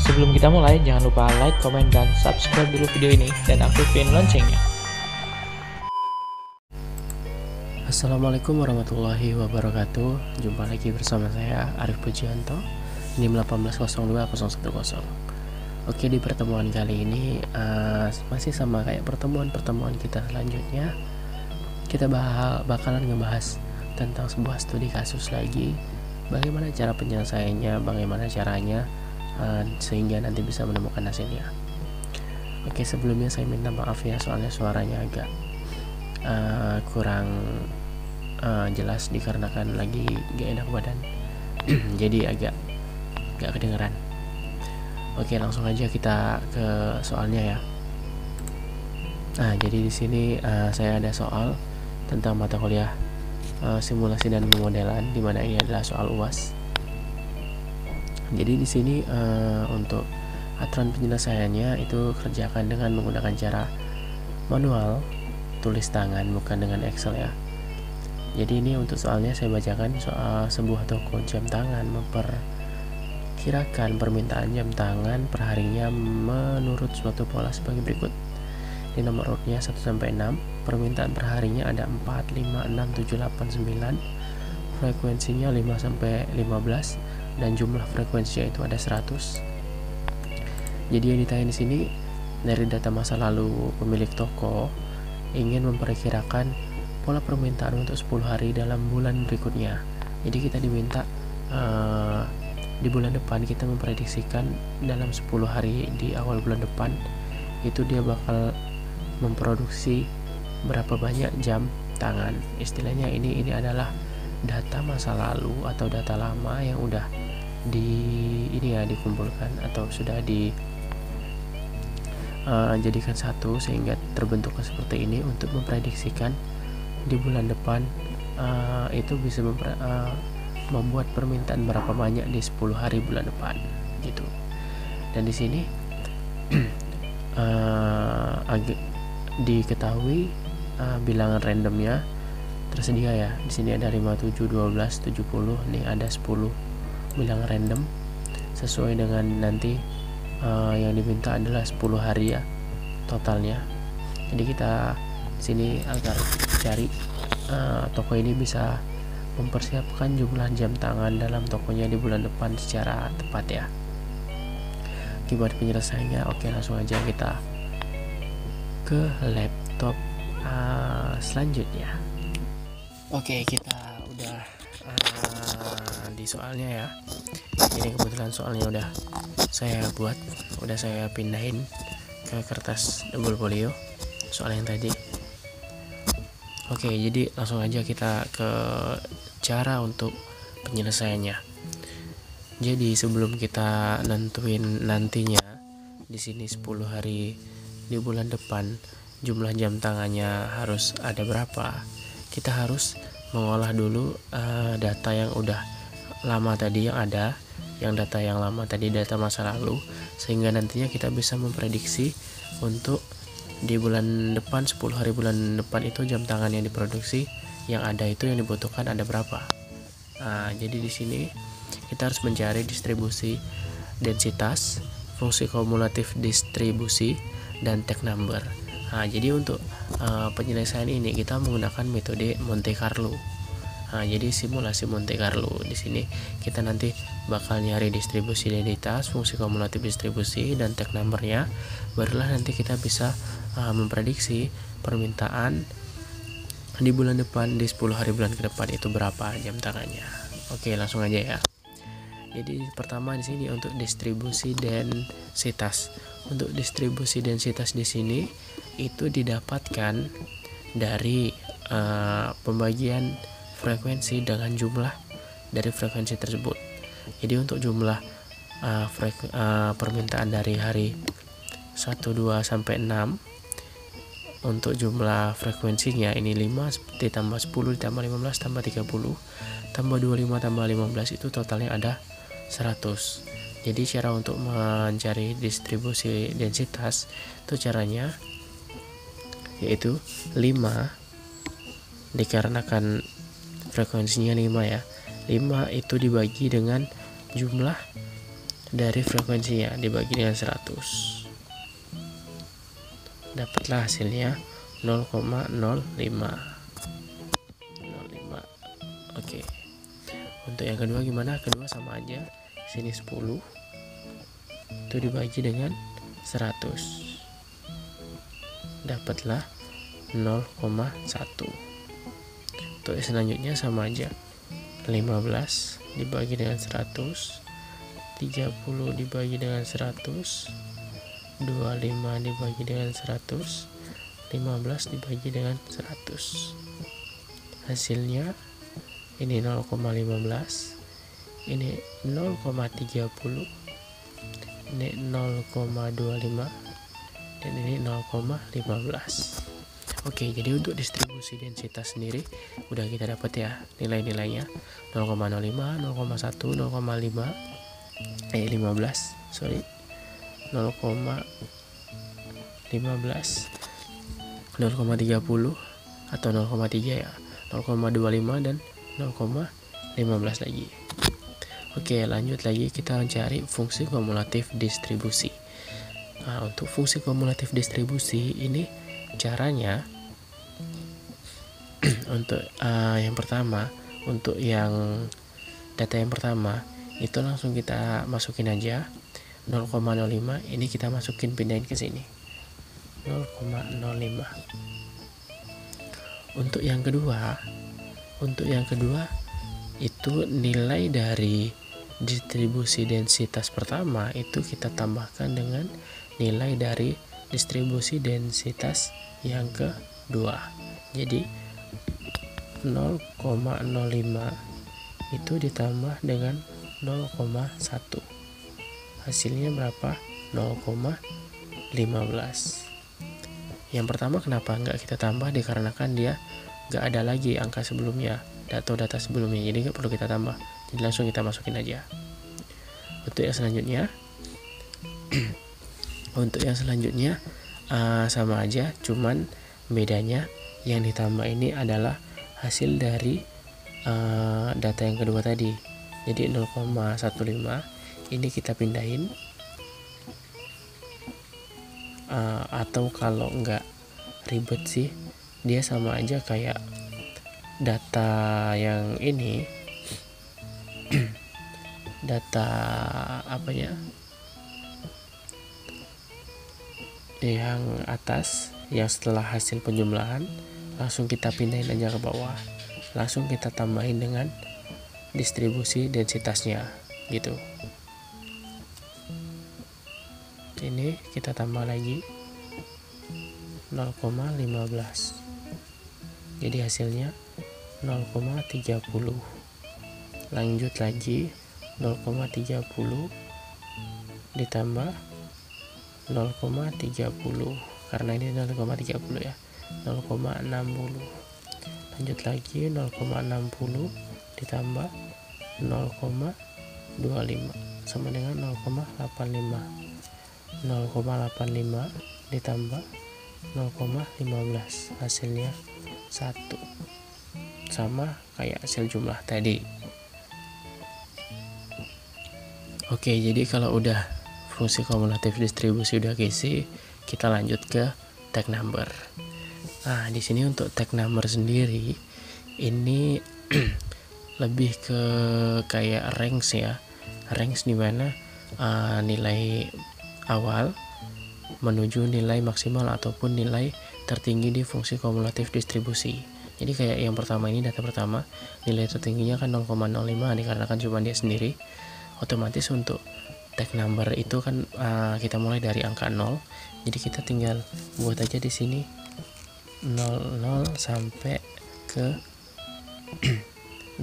Sebelum kita mulai, jangan lupa like, komen, dan subscribe dulu video ini dan aktifin loncengnya. Assalamualaikum warahmatullahi wabarakatuh. Jumpa lagi bersama saya Arif Pujianto di 1802.010. Oke, di pertemuan kali ini masih sama kayak pertemuan-pertemuan kita selanjutnya. Kita bakalan ngebahas tentang sebuah studi kasus lagi. Bagaimana cara penyelesaiannya, bagaimana caranya sehingga nanti bisa menemukan hasilnya. Oke, sebelumnya saya minta maaf ya, soalnya suaranya agak kurang jelas dikarenakan lagi gak enak badan. Jadi agak gak kedengeran. Oke, langsung aja kita ke soalnya ya. Nah, jadi di sini saya ada soal tentang mata kuliah simulasi dan pemodelan, di mana ini adalah soal UAS. Jadi di sini untuk aturan penyelesaiannya itu kerjakan dengan menggunakan cara manual, tulis tangan, bukan dengan Excel ya. Jadi ini untuk soalnya saya bacakan. Soal sebuah toko jam tangan memperkirakan permintaan jam tangan perharinya menurut suatu pola sebagai berikut. Di nomor urutnya 1 sampai 6, permintaan perharinya ada 4, 5, 6, 7, 8, 9. Frekuensinya 5 sampai 15 dan jumlah frekuensinya itu ada 100. Jadi yang ditanya di sini dari data masa lalu pemilik toko ingin memperkirakan pola permintaan untuk 10 hari dalam bulan berikutnya. Jadi kita diminta di bulan depan kita memprediksikan dalam 10 hari di awal bulan depan itu dia bakal memproduksi berapa banyak jam tangan. Istilahnya ini adalah data masa lalu atau data lama yang udah dikumpulkan atau sudah jadikan satu sehingga terbentuk seperti ini untuk memprediksikan di bulan depan itu bisa membuat permintaan berapa banyak di 10 hari bulan depan gitu. Dan di sini diketahui bilangan randomnya tersedia ya. Di sini ada 5, 7, 12, 70. Nih ada 10 bilangan random sesuai dengan nanti yang diminta adalah 10 hari ya totalnya. Jadi kita sini agar cari toko ini bisa mempersiapkan jumlah jam tangan dalam tokonya di bulan depan secara tepat ya. Gimana penyelesaiannya? Oke, langsung aja kita ke laptop selanjutnya. Oke, kita udah di soalnya ya. Ini kebetulan soalnya udah saya buat, udah saya pindahin ke kertas double folio soal yang tadi. Oke, jadi langsung aja kita ke cara untuk penyelesaiannya. Jadi sebelum kita nentuin nantinya di sini 10 hari di bulan depan jumlah jam tangannya harus ada berapa, kita harus mengolah dulu data yang udah lama tadi yang ada, yang data yang lama tadi data masa lalu, sehingga nantinya kita bisa memprediksi untuk di bulan depan 10 hari bulan depan itu jam tangan yang diproduksi yang ada itu yang dibutuhkan ada berapa. Nah, jadi di sini kita harus mencari distribusi densitas, fungsi kumulatif distribusi, dan tag number. Nah, jadi untuk penyelesaian ini kita menggunakan metode Monte Carlo. Nah, jadi simulasi Monte Carlo. Di sini kita nanti bakal nyari distribusi densitas, fungsi kumulatif distribusi, dan tag numbernya. Barulah nanti kita bisa memprediksi permintaan di bulan depan di 10 hari bulan ke depan itu berapa jam tangannya. Oke, langsung aja ya. Jadi pertama di sini untuk distribusi densitas. Untuk distribusi densitas di sini itu didapatkan dari pembagian frekuensi dengan jumlah dari frekuensi tersebut. Jadi untuk jumlah permintaan dari hari 1, 2 sampai 6, untuk jumlah frekuensinya ini 5 ditambah 10 ditambah 15 tambah 30 tambah 25 tambah 15 itu totalnya ada 100. Jadi cara untuk mencari distribusi densitas itu caranya yaitu 5 dikarenakan frekuensinya 5 ya. 5 itu dibagi dengan jumlah dari frekuensinya dibagi dengan 100. Dapatlah hasilnya 0,05. Oke. Untuk yang kedua gimana? Kedua sama aja. Sini 10 itu dibagi dengan 100. Dapatlah 0,1. Untuk selanjutnya sama aja. 15 dibagi dengan 100, 30 dibagi dengan 100, 25 dibagi dengan 100, 15 dibagi dengan 100. Hasilnya ini 0,15, ini 0,30, ini 0,25, dan ini 0,15. Oke, jadi untuk distribusi densitas sendiri udah kita dapat ya nilai-nilainya 0,05, 0,1, 0,5, 15, sorry, 0,15, 0,30 atau 0,3 ya, 0,25 dan 0,15 lagi. Oke, lanjut lagi kita mencari fungsi kumulatif distribusi. Nah, untuk fungsi kumulatif distribusi ini caranya untuk yang pertama, untuk yang data yang pertama itu langsung kita masukin aja 0,05, ini kita masukin pindahin ke sini 0,05. Untuk yang kedua itu nilai dari distribusi densitas pertama itu kita tambahkan dengan nilai dari distribusi densitas yang kedua. Jadi 0,05 itu ditambah dengan 0,1. Hasilnya berapa? 0,15. Yang pertama kenapa nggak kita tambah? Dikarenakan dia nggak ada lagi angka sebelumnya atau data sebelumnya, jadi nggak perlu kita tambah, jadi langsung kita masukin aja. Untuk yang selanjutnya sama aja, cuman bedanya yang ditambah ini adalah hasil dari data yang kedua tadi. Jadi 0,15 ini kita pindahin, atau kalau nggak ribet sih dia sama aja kayak data yang ini data apa ya, yang atas yang setelah hasil penjumlahan langsung kita pindahin aja ke bawah, langsung kita tambahin dengan distribusi densitasnya gitu. Ini kita tambah lagi 0,15, jadi hasilnya 0,30. Lanjut lagi 0,30 ditambah 0,30 karena ini 0,30 ya, 0,60. Lanjut lagi 0,60 ditambah 0,25 sama dengan 0,85. 0,85 ditambah 0,15 hasilnya 1, sama kayak hasil jumlah tadi. Oke, jadi kalau udah fungsi kumulatif distribusi udah keisi, kita lanjut ke tag number. Nah, di sini untuk tag number sendiri ini lebih ke kayak range ya, range dimana nilai awal menuju nilai maksimal ataupun nilai tertinggi di fungsi kumulatif distribusi. Jadi kayak yang pertama ini, data pertama, nilai tertingginya kan 0,05 dikarenakan cuma dia sendiri. Otomatis untuk tag number itu kan kita mulai dari angka 0. Jadi kita tinggal buat aja di sini 00 sampai ke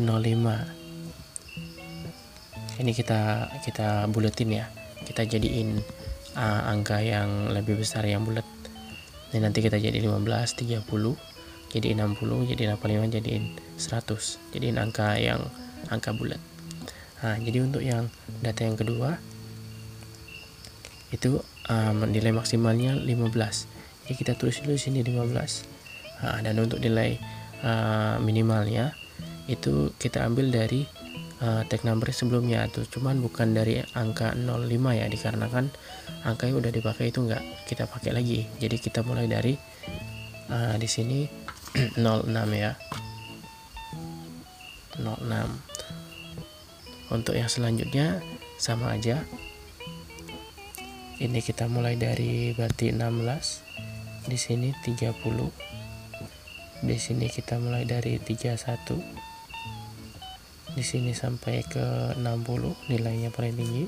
05. Ini kita buletin ya. Kita jadiin angka yang lebih besar yang bulat. Ini nanti kita jadi 15, 30, jadi 60, jadi 85, jadiin 100. Jadiin angka bulat. Nah, jadi untuk yang data yang kedua itu nilai maksimalnya 15. Jadi kita tulis dulu sini 15. Nah, dan untuk nilai minimalnya itu kita ambil dari tag number sebelumnya tuh, cuman bukan dari angka 05 ya, dikarenakan angka yang udah dipakai itu nggak kita pakai lagi. Jadi kita mulai dari di sini 06 ya, 06. Untuk yang selanjutnya sama aja, ini kita mulai dari berarti 16, di sini 30, di sini kita mulai dari 31, di sini sampai ke 60 nilainya paling tinggi.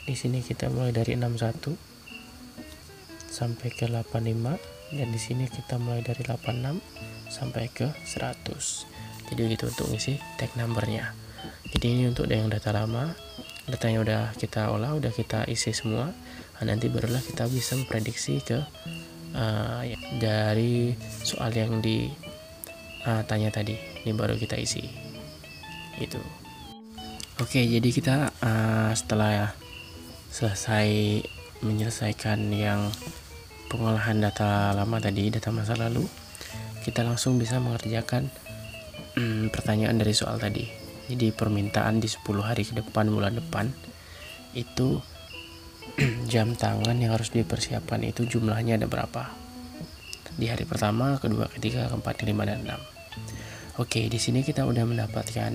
Di sini kita mulai dari 61 sampai ke 85, dan di sini kita mulai dari 86 sampai ke 100. Jadi gitu untuk ngisi tag numbernya. Jadi ini untuk yang data lama, datanya udah kita olah, udah kita isi semua. Nanti barulah kita bisa memprediksi ke dari soal yang ditanya tadi. Ini baru kita isi. Gitu. Oke, jadi kita setelah selesai menyelesaikan yang pengolahan data lama tadi, data masa lalu, kita langsung bisa mengerjakan pertanyaan dari soal tadi. Jadi permintaan di 10 hari ke depan, bulan depan itu jam tangan yang harus dipersiapkan itu jumlahnya ada berapa di hari pertama, kedua, ketiga, keempat, kelima, dan 6. Oke, di sini kita udah mendapatkan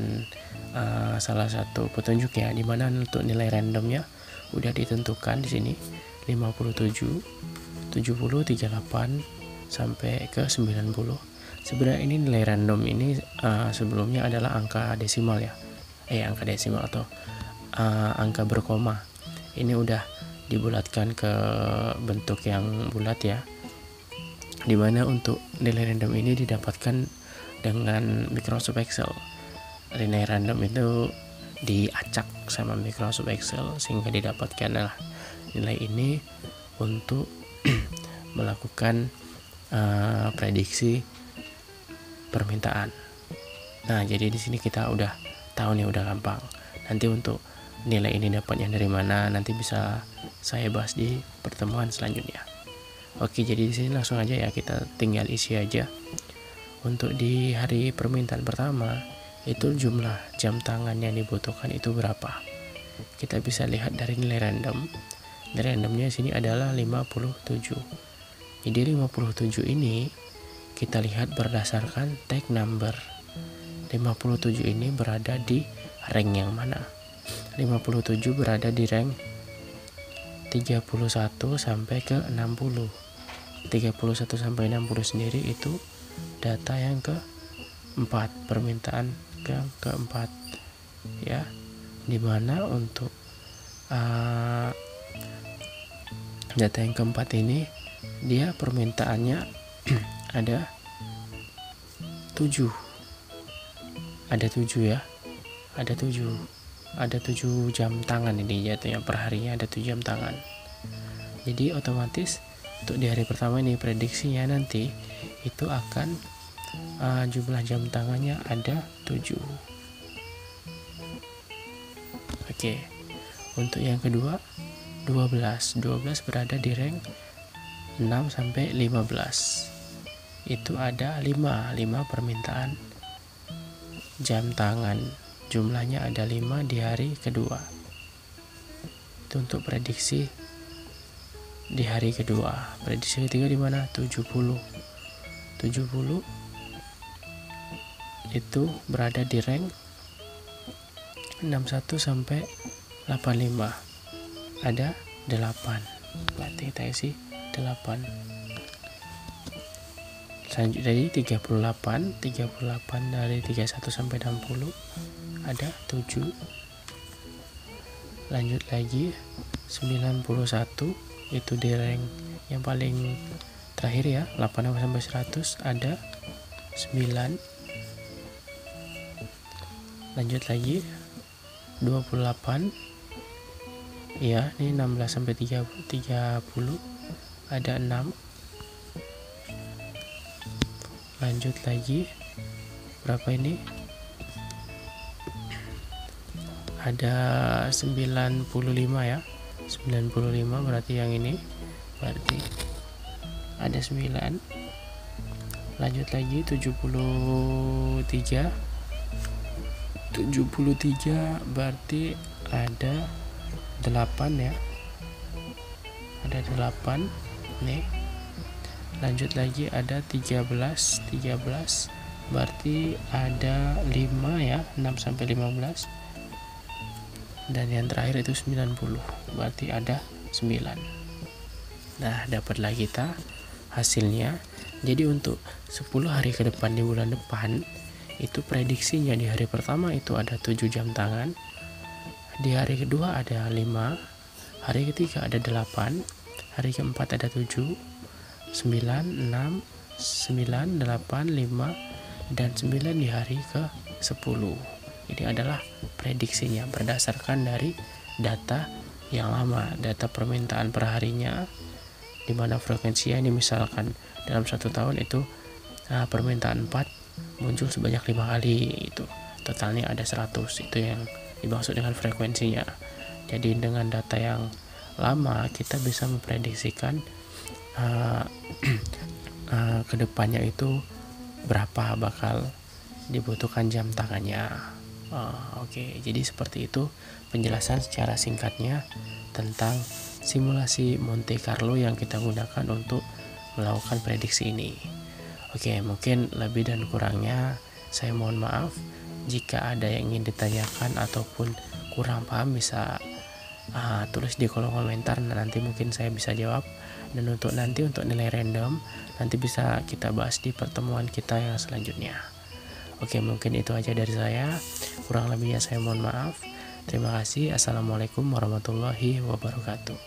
salah satu petunjuk ya, dimana untuk nilai randomnya udah ditentukan di sini 57, 70, 38 sampai ke 90. Sebenarnya ini nilai random ini sebelumnya adalah angka desimal ya, angka desimal atau angka berkoma. Ini udah dibulatkan ke bentuk yang bulat ya, dimana untuk nilai random ini didapatkan dengan Microsoft Excel. Nilai random itu diacak sama Microsoft Excel sehingga didapatkan nilai ini untuk melakukan prediksi permintaan. Nah, jadi di sini kita udah tahu nih, udah gampang. Nanti untuk nilai ini dapatnya dari mana nanti bisa saya bahas di pertemuan selanjutnya. Oke, jadi di sini langsung aja ya, kita tinggal isi aja. Untuk di hari permintaan pertama itu jumlah jam tangan yang dibutuhkan itu berapa? Kita bisa lihat dari nilai random. Nilai randomnya sini adalah 57. Jadi 57 ini kita lihat berdasarkan tag number. 57 ini berada di rank yang mana? 57 berada di rank 31 sampai ke 60. 31 sampai 60 sendiri itu data yang keempat, permintaan keempat ya, dimana untuk data yang keempat ini dia permintaannya ada 7 ya, ada 7 jam tangan ini jatuhnya, per harinya ada 7 jam tangan. Jadi otomatis untuk di hari pertama ini prediksinya nanti itu akan jumlah jam tangannya ada 7. Oke. Untuk yang kedua 12 berada di rank 6 sampai 15. Itu ada 5 permintaan jam tangan. Jumlahnya ada 5 di hari kedua. Itu untuk prediksi di hari kedua. Prediksi ketiga di mana? 70 itu berada di rank 61 sampai 85. Ada 8. Berarti kita isi 8. Selanjutnya dari 38 dari 31 sampai 60 ada 7. Lanjut lagi 91 itu di rank yang paling terakhir ya, 8 sampai 100 ada 9. Lanjut lagi 28 ya, ini 16 sampai 30 ada 6. Lanjut lagi berapa ini, ada 95 ya, 95 berarti yang ini berarti ada 9. Lanjut lagi 73 73 berarti ada 8 ya, ada 8 nih. Lanjut lagi ada 13 berarti ada 5 ya, 6 sampai 15. Dan yang terakhir itu 90 berarti ada 9. Nah, dapatlah kita hasilnya. Jadi untuk 10 hari ke depan di bulan depan itu prediksinya di hari pertama itu ada 7 jam tangan, di hari kedua ada 5, hari ketiga ada 8, hari keempat ada 7, 9, 6, 9, 8, 5, dan 9 di hari ke 10. Ini adalah prediksinya berdasarkan dari data yang lama, data permintaan per harinya, di mana frekuensinya ini misalkan dalam 1 tahun itu permintaan 4 muncul sebanyak 5 kali, itu totalnya ada 100. Itu yang dimaksud dengan frekuensinya. Jadi dengan data yang lama kita bisa memprediksikan kedepannya itu berapa bakal dibutuhkan jam tangannya. Oke, jadi seperti itu penjelasan secara singkatnya tentang simulasi Monte Carlo yang kita gunakan untuk melakukan prediksi ini. Oke, mungkin lebih dan kurangnya saya mohon maaf. Jika ada yang ingin ditanyakan ataupun kurang paham bisa tulis di kolom komentar, nanti mungkin saya bisa jawab. Dan untuk nilai random nanti bisa kita bahas di pertemuan kita yang selanjutnya. Oke, mungkin itu aja dari saya. Kurang lebihnya saya mohon maaf. Terima kasih. Assalamualaikum warahmatullahi wabarakatuh.